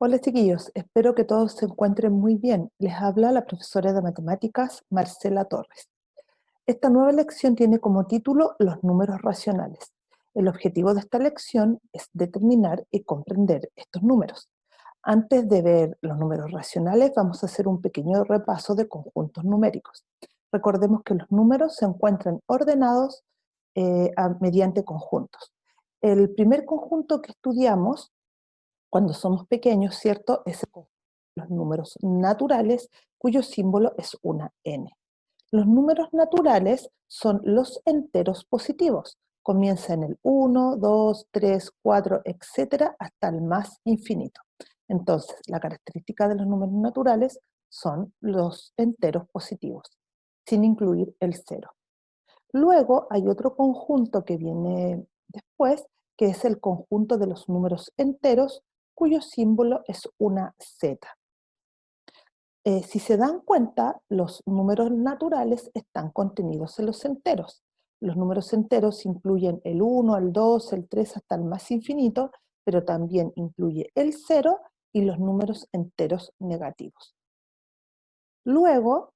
Hola chiquillos, espero que todos se encuentren muy bien. Les habla la profesora de matemáticas Marcela Torres. Esta nueva lección tiene como título Los números racionales. El objetivo de esta lección es determinar y comprender estos números. Antes de ver los números racionales, vamos a hacer un pequeño repaso de conjuntos numéricos. Recordemos que los números se encuentran ordenados mediante conjuntos. El primer conjunto que estudiamos cuando somos pequeños, ¿cierto? Es el conjunto de los números naturales, cuyo símbolo es una n. Los números naturales son los enteros positivos. Comienza en el 1, 2, 3, 4, etcétera, hasta el más infinito. Entonces, la característica de los números naturales son los enteros positivos, sin incluir el cero. Luego hay otro conjunto que viene después, que es el conjunto de los números enteros, cuyo símbolo es una z. Si se dan cuenta, los números naturales están contenidos en los enteros. Los números enteros incluyen el 1, el 2, el 3 hasta el más infinito, pero también incluye el 0 y los números enteros negativos. Luego,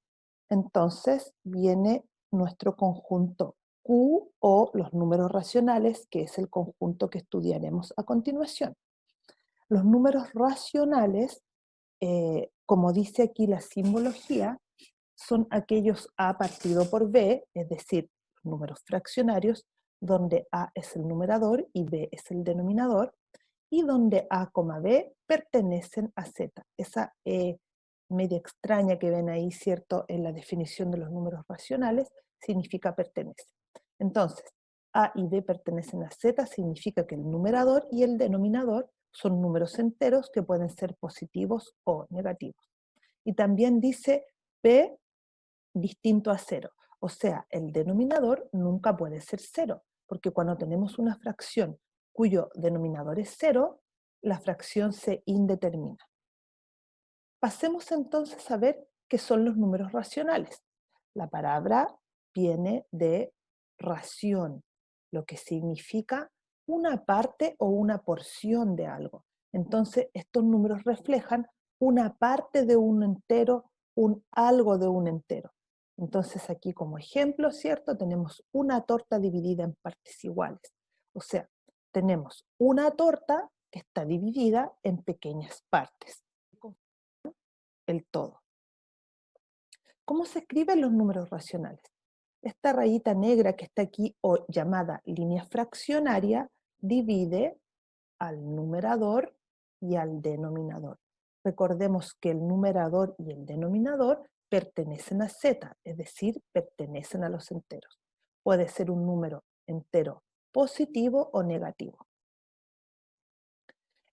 entonces, viene nuestro conjunto Q o los números racionales, que es el conjunto que estudiaremos a continuación. Los números racionales, como dice aquí la simbología, son aquellos A partido por B, es decir, números fraccionarios, donde A es el numerador y B es el denominador, y donde A, B pertenecen a Z. Esa media extraña que ven ahí, ¿cierto?, en la definición de los números racionales, significa pertenece. Entonces, A y B pertenecen a Z, significa que el numerador y el denominador son números enteros que pueden ser positivos o negativos. Y también dice P distinto a cero. O sea, el denominador nunca puede ser cero, porque cuando tenemos una fracción cuyo denominador es cero, la fracción se indetermina. Pasemos entonces a ver qué son los números racionales. La palabra viene de ración, lo que significa una parte o una porción de algo. Entonces, estos números reflejan una parte de un entero, un algo de un entero. Entonces, aquí como ejemplo, ¿cierto? Tenemos una torta dividida en partes iguales. O sea, tenemos una torta que está dividida en pequeñas partes, el todo. ¿Cómo se escriben los números racionales? Esta rayita negra que está aquí, o llamada línea fraccionaria, divide al numerador y al denominador. Recordemos que el numerador y el denominador pertenecen a Z, es decir, pertenecen a los enteros. Puede ser un número entero positivo o negativo.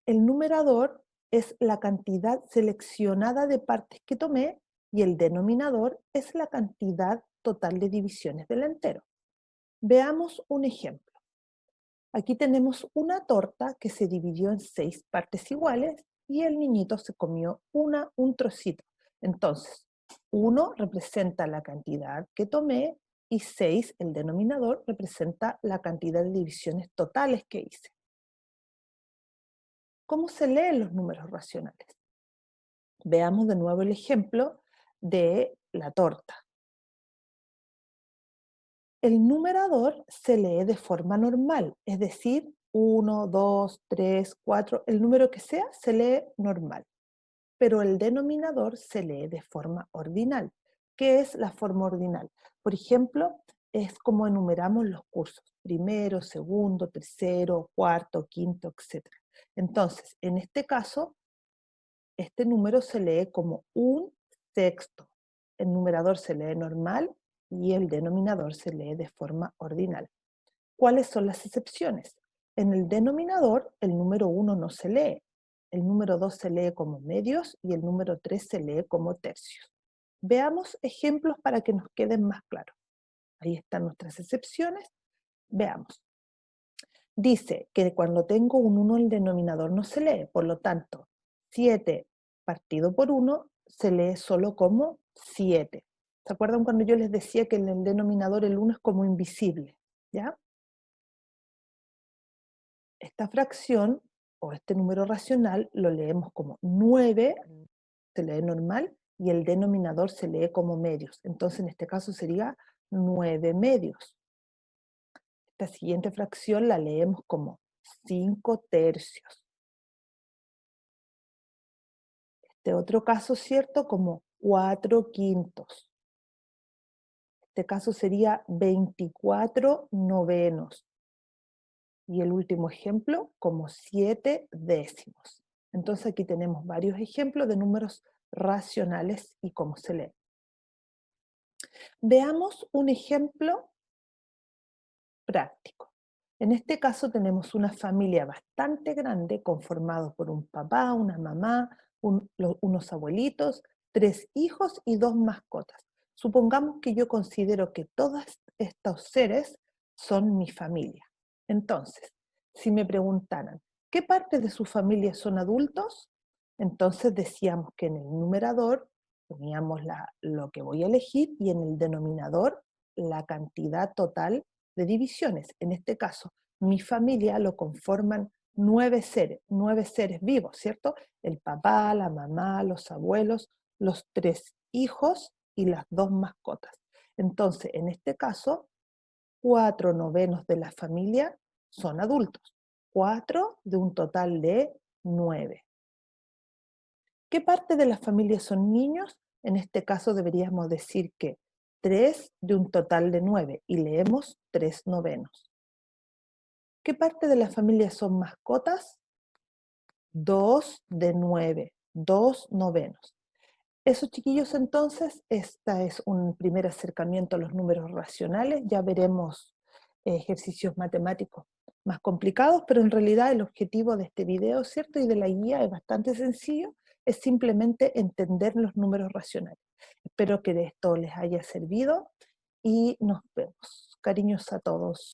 El numerador es la cantidad seleccionada de partes que tomé y el denominador es la cantidad total de divisiones del entero. Veamos un ejemplo. Aquí tenemos una torta que se dividió en 6 partes iguales y el niñito se comió un trocito. Entonces, 1 representa la cantidad que tomé y 6, el denominador, representa la cantidad de divisiones totales que hice. ¿Cómo se leen los números racionales? Veamos de nuevo el ejemplo de la torta. El numerador se lee de forma normal, es decir, 1, 2, 3, 4, el número que sea se lee normal. Pero el denominador se lee de forma ordinal. ¿Qué es la forma ordinal? Por ejemplo, es como enumeramos los cursos: primero, segundo, tercero, cuarto, quinto, etc. Entonces, en este caso, este número se lee como un sexto. El numerador se lee normal y el denominador se lee de forma ordinal. ¿Cuáles son las excepciones? En el denominador, el número 1 no se lee, el número 2 se lee como medios y el número 3 se lee como tercios. Veamos ejemplos para que nos queden más claros. Ahí están nuestras excepciones. Veamos. Dice que cuando tengo un 1 el denominador no se lee, por lo tanto, 7 partido por 1 se lee solo como 7. ¿Se acuerdan cuando yo les decía que en el denominador el 1 es como invisible? ¿Ya? Esta fracción o este número racional lo leemos como 9, se lee normal, y el denominador se lee como medios. Entonces en este caso sería 9 medios. Esta siguiente fracción la leemos como 5 tercios. Este otro caso, ¿cierto? Como 4 quintos. Este caso sería 24 novenos. Y el último ejemplo, como 7 décimos. Entonces aquí tenemos varios ejemplos de números racionales y cómo se leen. Veamos un ejemplo práctico. En este caso tenemos una familia bastante grande conformada por un papá, una mamá, unos abuelitos, 3 hijos y 2 mascotas. Supongamos que yo considero que todos estos seres son mi familia. Entonces, si me preguntaran, ¿qué parte de su familia son adultos? Entonces decíamos que en el numerador poníamos lo que voy a elegir y en el denominador la cantidad total de divisiones. En este caso, mi familia lo conforman 9 seres vivos, ¿cierto? El papá, la mamá, los abuelos, los 3 hijos y las 2 mascotas. Entonces, en este caso, 4 novenos de la familia son adultos. 4 de un total de 9. ¿Qué parte de la familia son niños? En este caso deberíamos decir que 3 de un total de 9 y leemos 3 novenos. ¿Qué parte de la familia son mascotas? 2 de 9, 2 novenos. Esos chiquillos entonces, esta es un primer acercamiento a los números racionales, ya veremos ejercicios matemáticos más complicados, pero en realidad el objetivo de este video, ¿cierto? Y de la guía es bastante sencillo, es simplemente entender los números racionales. Espero que de esto les haya servido y nos vemos. Cariños a todos.